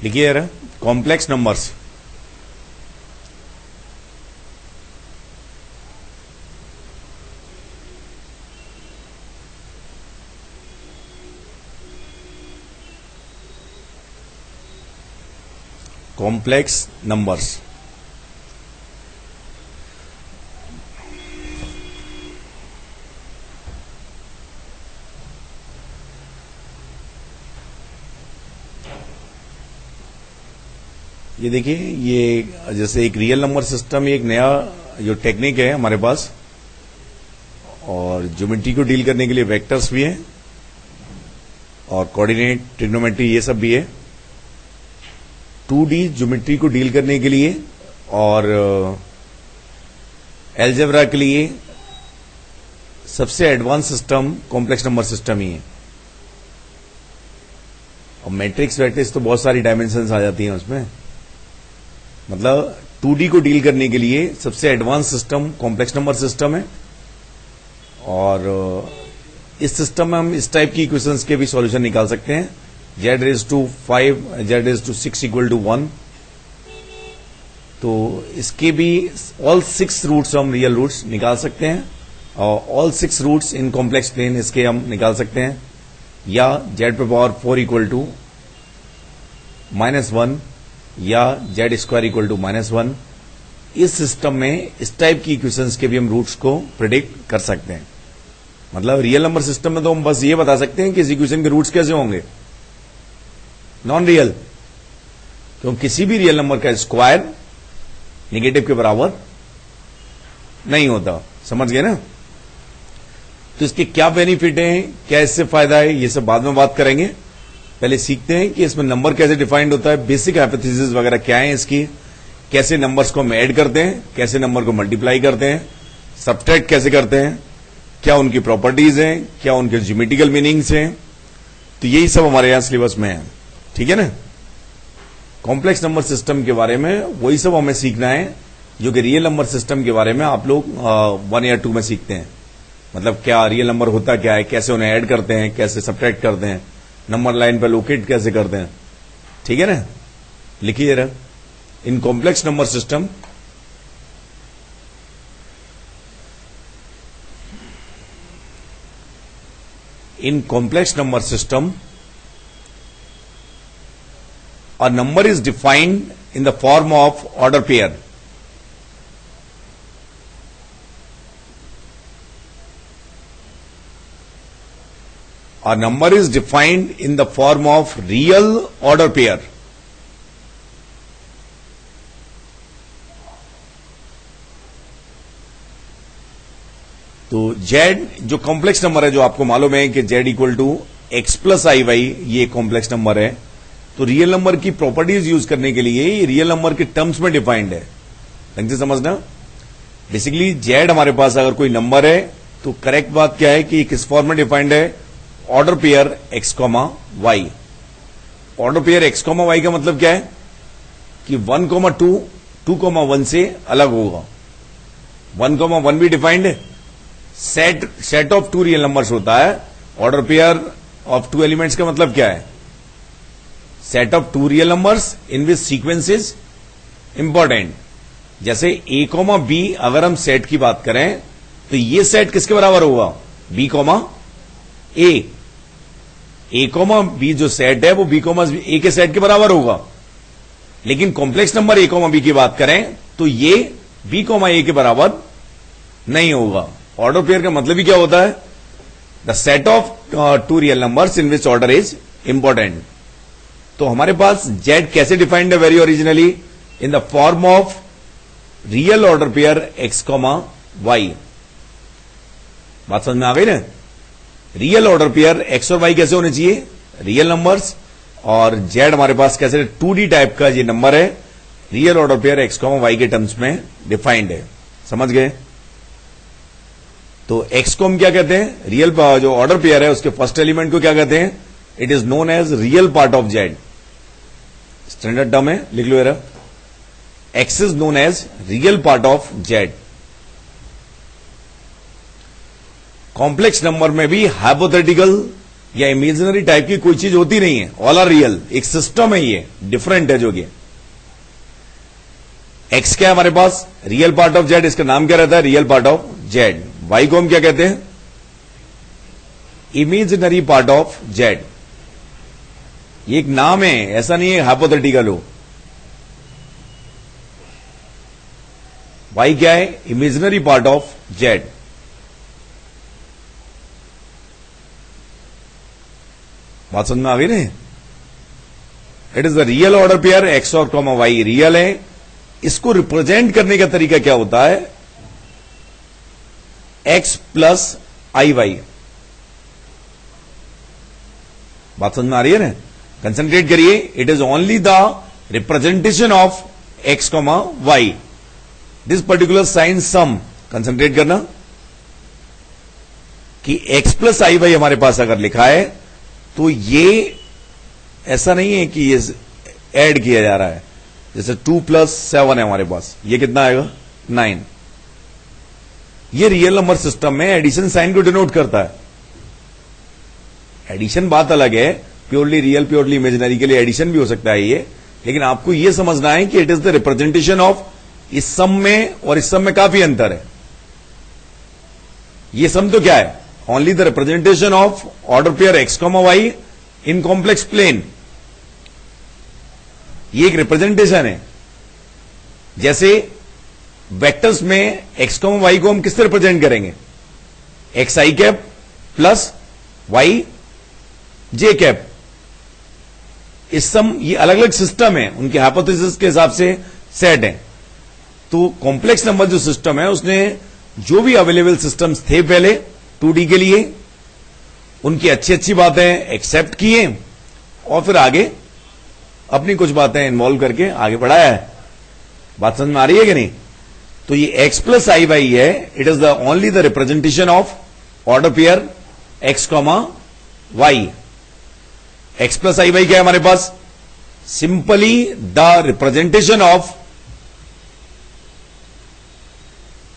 लिखिए जरा, complex numbers. Complex numbers. ये देखिए, ये जैसे एक रियल नंबर सिस्टम, एक नया जो टेक्निक है हमारे पास, और ज्योमेट्री को डील करने के लिए वेक्टर्स भी हैं और कोऑर्डिनेट, ट्रिग्नोमेट्री, ये सब भी है। 2D ज्योमेट्री को डील करने के लिए और अलजेब्रा के लिए सबसे advance system complex number system ही है। और मैट्रिक्स वैट्रिक्स तो बहुत सारी डायमेंशंस आ जाती हैं उसमें। मतलब 2D को डील करने के लिए सबसे advance system complex number system है। और इस सिस्टम में हम इस टाइप की इक्वेशंस के भी सॉल्यूशन निकाल सकते हैं। z⁵5 z⁵6 = 1। तो इसके भी ऑल 6 रूट्स हम रियल रूट्स निकाल सकते हैं, और all 6 roots in complex plane इसके हम निकाल सकते हैं। या z⁴ = -1 या z² = -1। इस सिस्टम में इस टाइप की इक्वेशंस के भी हम रूट्स को प्रिडिक्ट कर सकते हैं। मतलब रियल नंबर सिस्टम में तो हम बस ये बता सकते हैं कि इस इक्वेशन के रूट्स कैसे होंगे। नॉन रियल, क्योंकि किसी भी रियल नंबर का स्क्वायर नेगेटिव के बराबर नहीं होता। समझ गए ना? तो इसके क्या बेनिफिट हैं, क्या इससे फायदा है, ये सब बाद में बात करेंगे। पहले सीखते हैं कि इसमें नंबर कैसे डिफाइंड होता है, बेसिक हाइपोथेसिस वगैरह क्या है इसकी, कैसे नंबर्स को हम ऐड करते हैं, कैसे नंबर को मल्टीप्लाई करते हैं, सब्ट्रैक्ट कैसे करते हैं, क्या उनकी प्रॉपर्टीज हैं, क्या उनके ज्योमेट्रिकल मीनिंग्स हैं। तो यही सब हमारे यहां सिलेबस में है। ठीक है ना? कॉम्प्लेक्स नंबर सिस्टम के बारे में वही सब हमें सीखना है जो कि रियल नंबर सिस्टम के बारे में आप लोग 1 या 2 में सीखते हैं। मतलब क्या रियल नंबर होता क्या है, कैसे उन्हें ऐड करते हैं, कैसे सब्ट्रैक्ट करते हैं, नंबर लाइन पर लोकेट कैसे करते हैं। ठीक है ना? लिखिए जरा, in complex number system a number is defined in the form of order pair. A number is defined in the form of real order pair. तो Z जो कॉम्प्लेक्स नंबर है, जो आपको मालूम है कि Z = x + iy, ये complex number है। तो रियल नंबर की प्रॉपर्टीज यूज करने के लिए ये रियल नंबर के टर्म्स में डिफाइंड है। ढंग से समझना। बेसिकली Z हमारे पास अगर कोई नंबर है तो करेक्ट बात क्या है कि किस फॉर्म में डिफाइंड है, order pair x, y। Order pair x, y का मतलब क्या है कि 1, 2, 2, 1 से अलग होगा। 1, 1 भी डिफाइंड है। सेट ऑफ 2 रियल नंबर्स होता है। ऑर्डर पेयर ऑफ 2 एलिमेंट्स का मतलब क्या है? Set of 2 real numbers in which sequence is important. जैसे a, b अगर हम सेट की बात करें तो ये सेट किसके बराबर होगा? b, a। a, b जो सेट है वो b, a के सेट के बराबर होगा। लेकिन कॉम्प्लेक्स नंबर a, b की बात करें तो ये b, a के बराबर नहीं होगा। ऑर्डर पेयर का मतलब ही क्या होता है? The set of 2 real numbers in which order is important. तो हमारे पास Z कैसे डिफाइंड है very originally? In the form of real order pair x, y। बात समझ में आ गई ना? रियल ऑर्डर पेयर x और y कैसे होने चाहिए? Real numbers. और Z हमारे पास कैसे 2D टाइप का ये नंबर है, real order pair x, y के टर्म्स में डिफाइंड है। समझ गए? तो x को हम क्या कहते हैं? रियल जो ऑर्डर पेयर है उसके फर्स्ट एलिमेंट को क्या कहते हैं? It is known as real part of Z। Standard term है, लिख लो यार। x is known as real part of Z। Complex number में भी हाइपोथेटिकल या इमेजिनरी टाइप की कोई चीज होती नहीं है, ऑल आर रियल। एक सिस्टम है, ये डिफरेंट है जो कि एक्स क्या है हमारे पास, रियल पार्ट ऑफ जेड, इसका नाम क्या रहता है, real part of z. Y को हम क्या कहते हैं, इमेजिनरी पार्ट ऑफ जेड। ये एक नाम है, ऐसा नहीं है हाइपोथेटिकल हो। वाई क्या है, इमेजिनरी पार्ट ऑफ जेड। बात समझ में आ गई नहीं। It is the real order pair x और कॉमा वाई रियल है। इसको रिप्रेजेंट करने का तरीका क्या होता है, एक्स प्लस आई वाई। बात समझ में आ रही है ना, कंसंट्रेट करिए। It is only the representation of x comma y, this particular sign sum. Concentrate करना कि एक्स प्लस आई वाई हमारे पास अगर लिखा है तो ये ऐसा नहीं है कि ये ऐड किया जा रहा है। जैसे 2 + 7 है हमारे पास, ये कितना आएगा 9। ये रियल नंबर सिस्टम में एडिशन साइन को डिनोट करता है। एडिशन बात अलग है, प्योरली रियल प्योरली इमेजिनरी के लिए एडिशन भी हो सकता है ये, लेकिन आपको ये समझना है कि it is the representation of, इस सम में और इस सम में काफी अंतर है। ये सम तो क्या है, only the representation of order pair x comma y in complex plane. ये एक रिप्रेजेंटेशन है। जैसे वेक्टर्स में एक्स कॉमा वाई को हम किससे रिप्रेजेंट करेंगे, एक्स आई कैप प्लस वाई जे कैप। इस सम, ये अलग अलग सिस्टम है, उनके हाइपोथेसिस के हिसाब से सेट है। तो कॉम्प्लेक्स नंबर जो सिस्टम है उसने जो भी अवेलेबल सिस्टम्स थे पहले 2D के लिए, उनकी अच्छी अच्छी बातें एक्सेप्ट किए और फिर आगे अपनी कुछ बातें इन्वॉल्व करके आगे बढ़ाया है। बात समझ में आ रही है कि नहीं। तो ये एक्स प्लस आई वाई है, it is the only the representation of order pair x comma Y. X plus I Y क्या है हमारे पास, simply the representation of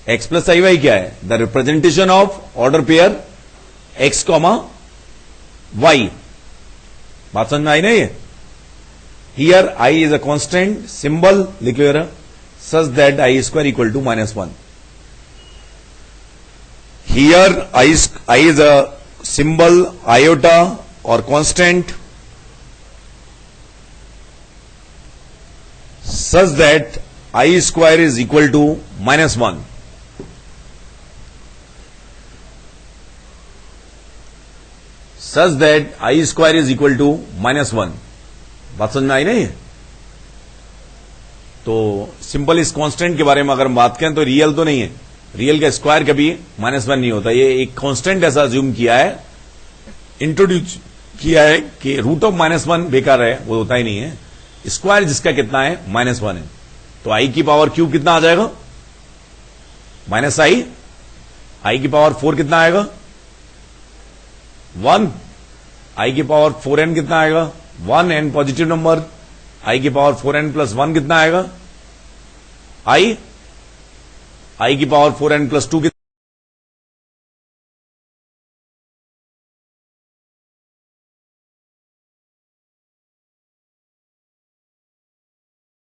X plus I Y क्या है, the representation of order pair x comma Y. बात समझ में आई ना ये। Here I is a constant, symbol लिख लो यार, such that I square equal to -1। Here I is a symbol iota और constant such that I square is equal to -1. Such that I square is equal to -1. बात समझ में आई नहीं। तो simple इस कांस्टेंट के बारे में अगर हम बात करें तो रियल तो नहीं है, रियल का स्क्वायर कभी -1 नहीं होता। ये एक कांस्टेंट ऐसा अज्यूम किया है, इंट्रोड्यूस किया है कि रूट ऑफ -1 बेकार है, वो होता ही नहीं है। स्क्वायर जिसका कितना है -1 है, तो आई की पावर क्यूब कितना आ जाएगा -i, आई की पावर 4 कितना आएगा 1, आई की पावर 4n कितना आएगा 1, n पॉजिटिव नंबर, आई की पावर 4n + 1 कितना आएगा आई की पावर 4n + 2 कितना